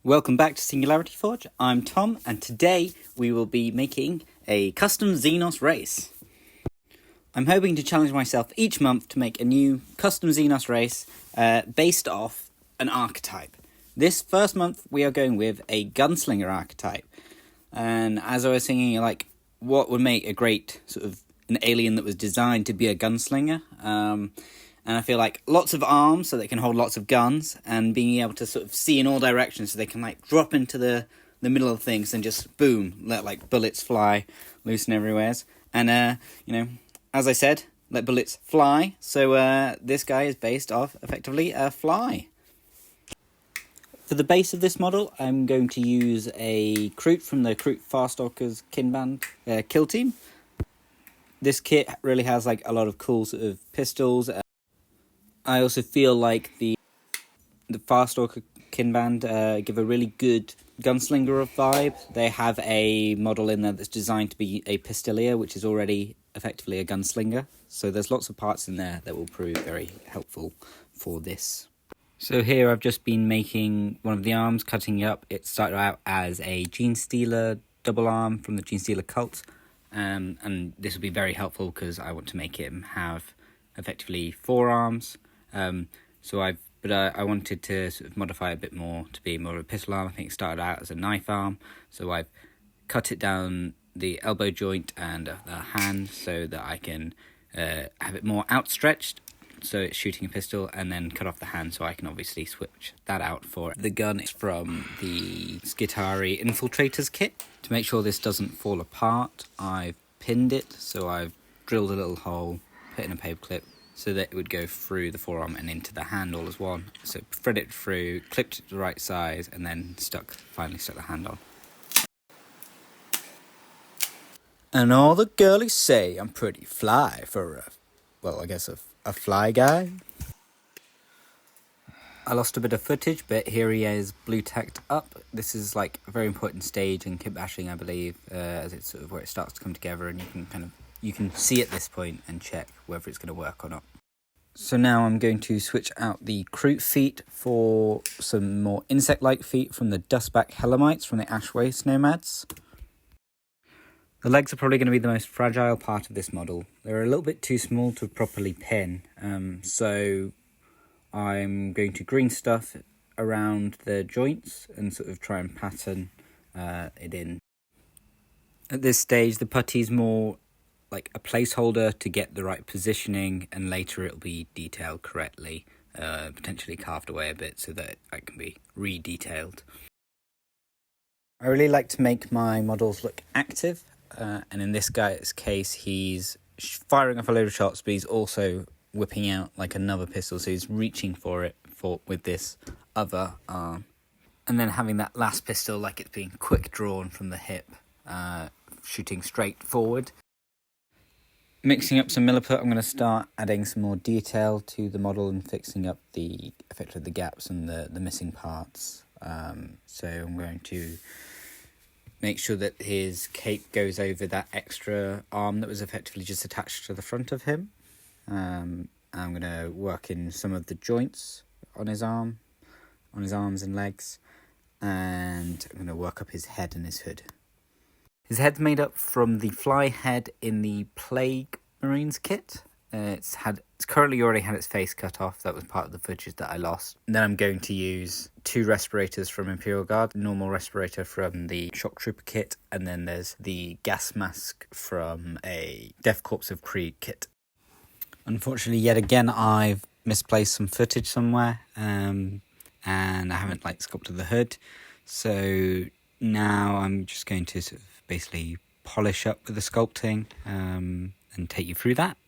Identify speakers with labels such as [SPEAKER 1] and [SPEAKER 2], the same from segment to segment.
[SPEAKER 1] Welcome back to Singularity Forge. I'm Tom, and today we will be making a custom Xenos race. I'm hoping to challenge myself each month to make a new custom Xenos race based off an archetype. This first month we are going with a gunslinger archetype. And as I was thinking, what would make a great sort of an alien that was designed to be a gunslinger? And I feel like lots of arms so they can hold lots of guns, and being able to sort of see in all directions so they can drop into the middle of things and just boom, let bullets fly loose and everywhere. And as I said, let bullets fly. So this guy is based off effectively a fly. For the base of this model, I'm going to use a Kroot from the Kroot Farstalkers kill team. This kit really has a lot of cool sort of pistols. I also feel like the Farstalker Kinband give a really good gunslinger vibe. They have a model in there that's designed to be a pistolier, which is already effectively a gunslinger. So there's lots of parts in there that will prove very helpful for this. So here I've just been making one of the arms, cutting it up. It started out as a Genestealer double arm from the Genestealer cult. And this will be very helpful because I want to make him have effectively 4 arms. I wanted to sort of modify a bit more to be more of a pistol arm. I think it started out as a knife arm, so I've cut it down the elbow joint and the hand so that I can have it more outstretched, so it's shooting a pistol, and then cut off the hand so I can obviously switch that out for the gun. It's from the Skitari Infiltrators kit. To make sure this doesn't fall apart, I've pinned it, so I've drilled a little hole, put in a paper clip, so that it would go through the forearm and into the hand all as one. So thread it through, clipped it to the right size, and then finally stuck the hand on. And all the girlies say I'm pretty fly for a fly guy. I lost a bit of footage, but here he is blue tacked up. This is a very important stage in kitbashing, I believe, as it's sort of where it starts to come together, and you can see at this point and check whether it's going to work or not. So now I'm going to switch out the Kroot feet for some more insect-like feet from the Dustback Helamites from the Ashwaste Nomads. The legs are probably going to be the most fragile part of this model. They're a little bit too small to properly pin, so I'm going to green stuff around the joints and sort of try and pattern it in. At this stage, the putty's more like a placeholder to get the right positioning, and later it'll be detailed correctly, potentially carved away a bit so that it can be re-detailed. I really like to make my models look active, and in this guy's case he's firing off a load of shots, but he's also whipping out another pistol, so he's reaching for it with this other arm, and then having that last pistol it's being quick drawn from the hip, shooting straight forward. Mixing up some milliput, I'm going to start adding some more detail to the model and fixing up the gaps and the missing parts. So I'm going to make sure that his cape goes over that extra arm that was effectively just attached to the front of him. I'm going to work in some of the joints on his arms and legs, and I'm going to work up his head and his hood. His head's made up from the fly head in the Plague Marines kit. It's currently already had its face cut off. That was part of the footage that I lost. And then I'm going to use 2 respirators from Imperial Guard, normal respirator from the Shock Trooper kit, and then there's the gas mask from a Death Corps of Creed kit. Unfortunately, yet again, I've misplaced some footage somewhere, and I haven't sculpted the hood. So now I'm just going to sort of basically polish up with the sculpting and take you through that.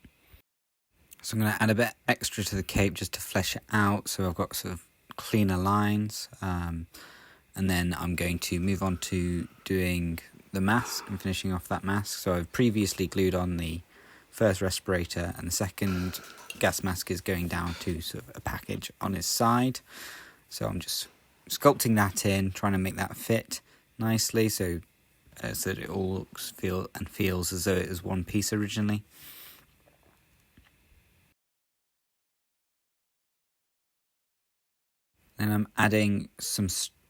[SPEAKER 1] So I'm going to add a bit extra to the cape just to flesh it out, so I've got sort of cleaner lines, and then I'm going to move on to doing the mask and finishing off that mask. So I've previously glued on the first respirator, and the second gas mask is going down to sort of a package on his side. So I'm just sculpting that in, trying to make that fit nicely, so that it all feels as though it was one piece originally. Then I'm adding some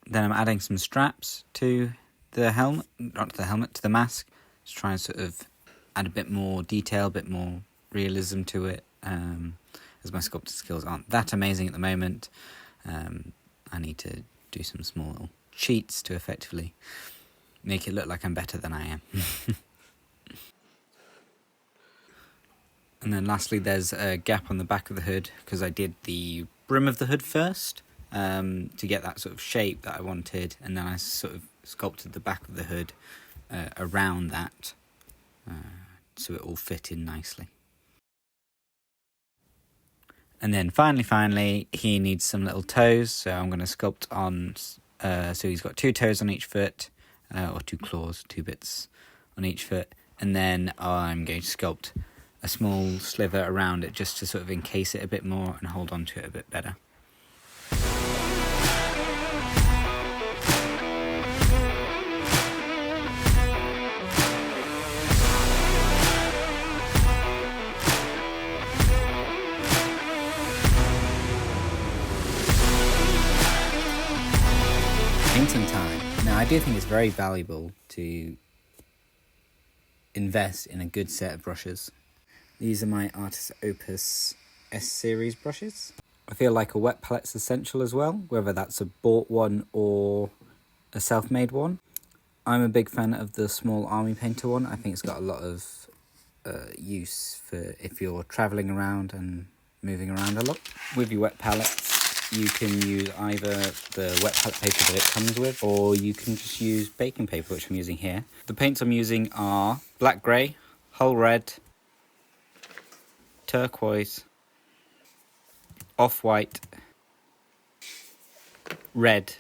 [SPEAKER 1] Then I'm adding some straps to the helmet, not to the helmet, to the mask, to try and sort of add a bit more detail, a bit more realism to it, as my sculpting skills aren't that amazing at the moment. I need to do some small little cheats to effectively make it look like I'm better than I am. And then lastly, there's a gap on the back of the hood because I did the brim of the hood first to get that sort of shape that I wanted, and then I sort of sculpted the back of the hood around that so it all fit in nicely. And then finally, he needs some little toes, so I'm going to sculpt on, so he's got 2 toes on each foot, or 2 claws, 2 bits on each foot, and then I'm going to sculpt a small sliver around it just to sort of encase it a bit more and hold on to it a bit better. Painting time. Now, I do think it's very valuable to invest in a good set of brushes. These are my Artis Opus S-Series brushes. I feel like a wet palette's essential as well, whether that's a bought one or a self-made one. I'm a big fan of the small Army Painter one. I think it's got a lot of use for if you're travelling around and moving around a lot. With your wet palettes, you can use either the wet palette paper that it comes with, or you can just use baking paper, which I'm using here. The paints I'm using are black grey, hull red, turquoise, off-white, red,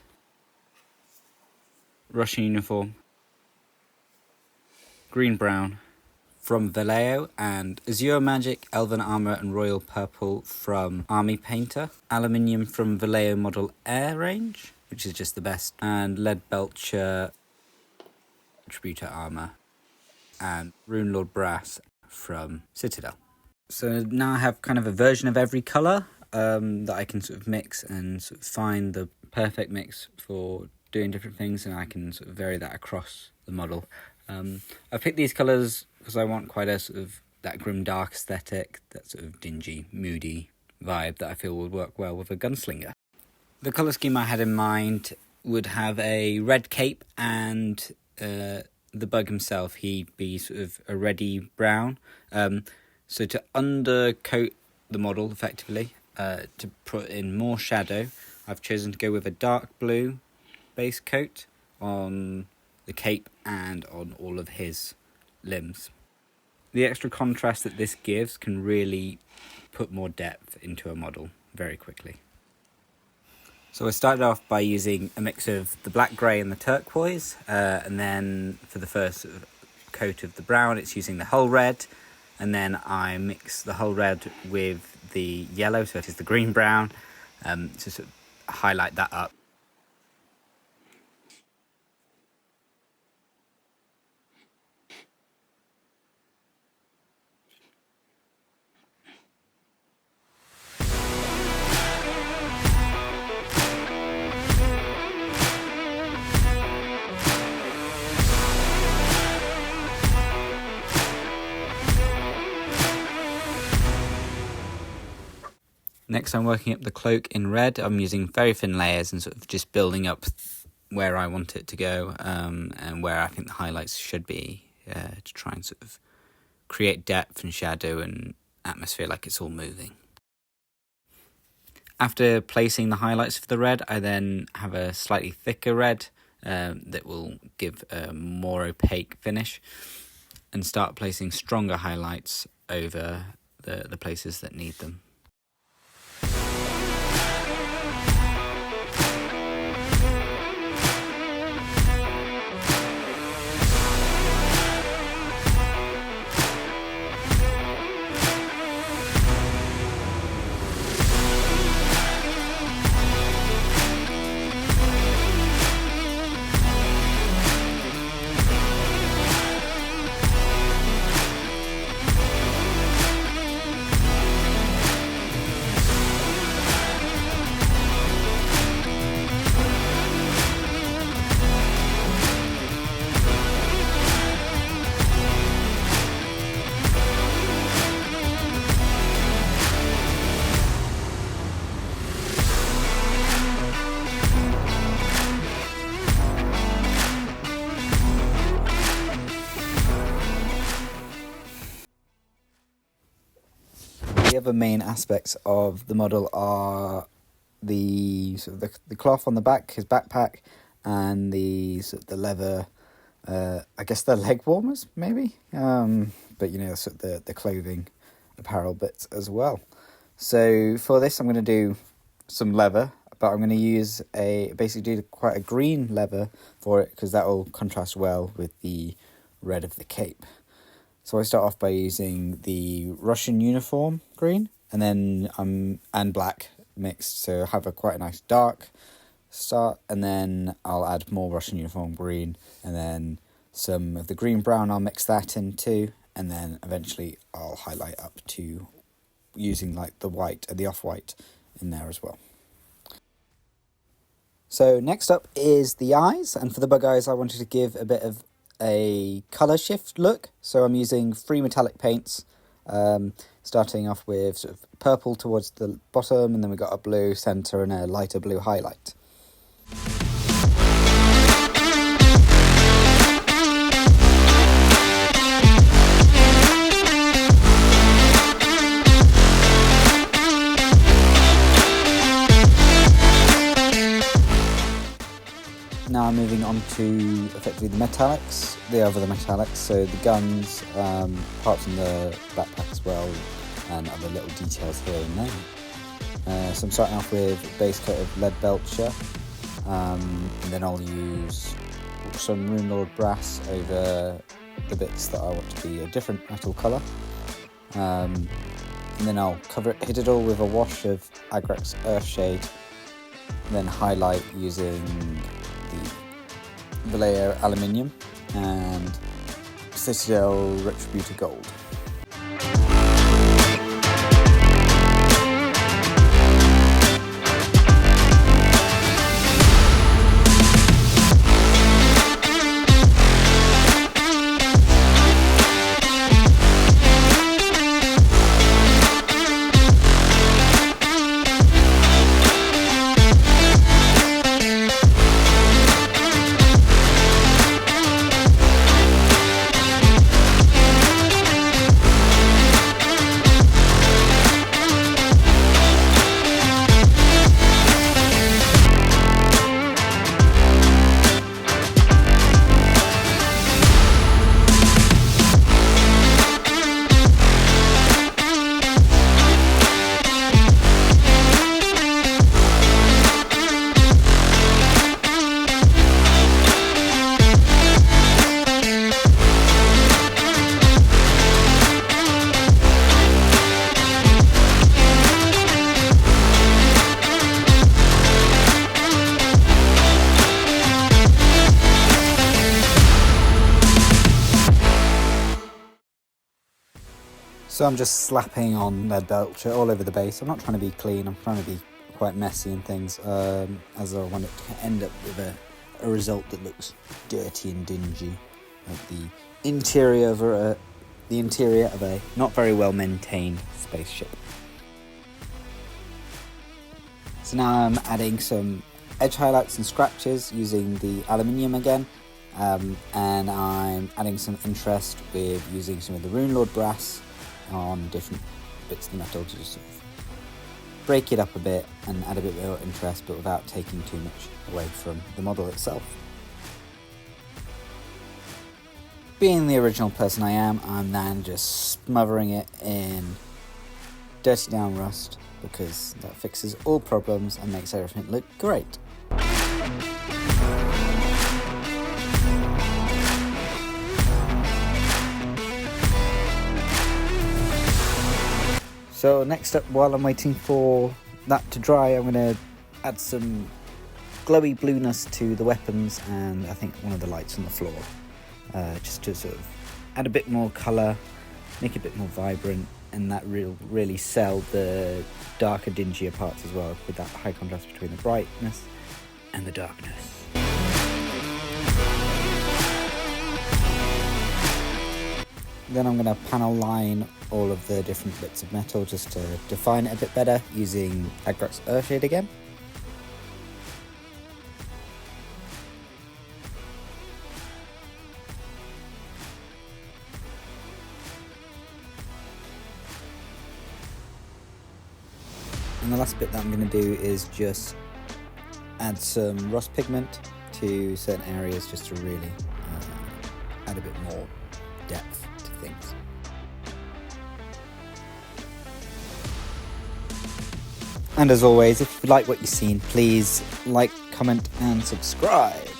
[SPEAKER 1] Russian uniform, green-brown, from Vallejo, and Azure Magic, Elven Armour and Royal Purple from Army Painter, Aluminium from Vallejo Model Air range, which is just the best, and Lead Belcher Tributor Armour, and Rune Lord Brass from Citadel. So now I have kind of a version of every colour that I can sort of mix and sort of find the perfect mix for doing different things, and I can sort of vary that across the model. I picked these colours because I want quite a sort of that grim dark aesthetic, that sort of dingy, moody vibe that I feel would work well with a gunslinger. The colour scheme I had in mind would have a red cape, and the bug himself, he'd be sort of a reddy brown. So to undercoat the model effectively, to put in more shadow, I've chosen to go with a dark blue base coat on the cape and on all of his limbs. The extra contrast that this gives can really put more depth into a model very quickly. So I started off by using a mix of the black grey and the turquoise, and then for the first sort of coat of the brown it's using the hull red, and then I mix the hull red with the yellow, so it is the green brown, to sort of highlight that up. Next, I'm working up the cloak in red. I'm using very thin layers and sort of just building up where I want it to go, and where I think the highlights should be, to try and sort of create depth and shadow and atmosphere like it's all moving. After placing the highlights for the red, I then have a slightly thicker red that will give a more opaque finish, and start placing stronger highlights over the places that need them. The other main aspects of the model are the sort of the cloth on the back, his backpack, and the sort of the leather. I guess they're leg warmers, maybe. But sort of the clothing, apparel bits as well. So for this, I'm going to do some leather, but I'm going to use basically do quite a green leather for it because that will contrast well with the red of the cape. So I start off by using the Russian uniform green, and then and black mixed, so have quite a nice dark start, and then I'll add more Russian uniform green, and then some of the green brown. I'll mix that in too, and then eventually I'll highlight up to using like the white and the off-white in there as well. So next up is the eyes, and for the bug eyes I wanted to give a bit of a colour shift look, so I'm using 3 metallic paints, starting off with sort of purple towards the bottom, and then we got a blue centre and a lighter blue highlight. Now I'm moving on to effectively the metallics, the metallics, so the guns, parts in the backpack as well, and other little details here and there. So I'm starting off with a base coat of lead belcher, and then I'll use some Rune Lord brass over the bits that I want to be a different metal colour. And then I'll hit it all with a wash of K'lax Earthshade, and then highlight using the Vallejo aluminium and Citadel Retributor gold. So I'm just slapping on lead belcher all over the base. I'm not trying to be clean, I'm trying to be quite messy and things, as I want it to end up with a result that looks dirty and dingy, like the interior of a not very well maintained spaceship. So now I'm adding some edge highlights and scratches using the aluminium again, and I'm adding some interest with using some of the Rune Lord brass on different bits of the metal to just sort of break it up a bit and add a bit more interest, but without taking too much away from the model itself. Being the original person I am, I'm then just smothering it in dirty down rust, because that fixes all problems and makes everything look great. So next up, while I'm waiting for that to dry, I'm going to add some glowy blueness to the weapons and I think one of the lights on the floor, just to sort of add a bit more colour, make it a bit more vibrant, and that really sell the darker, dingier parts as well, with that high contrast between the brightness and the darkness. Then I'm going to panel line all of the different bits of metal just to define it a bit better using K'lax Earthshade again. And the last bit that I'm going to do is just add some rust pigment to certain areas just to really add a bit more depth to things. And as always, if you like what you've seen, please like, comment and subscribe.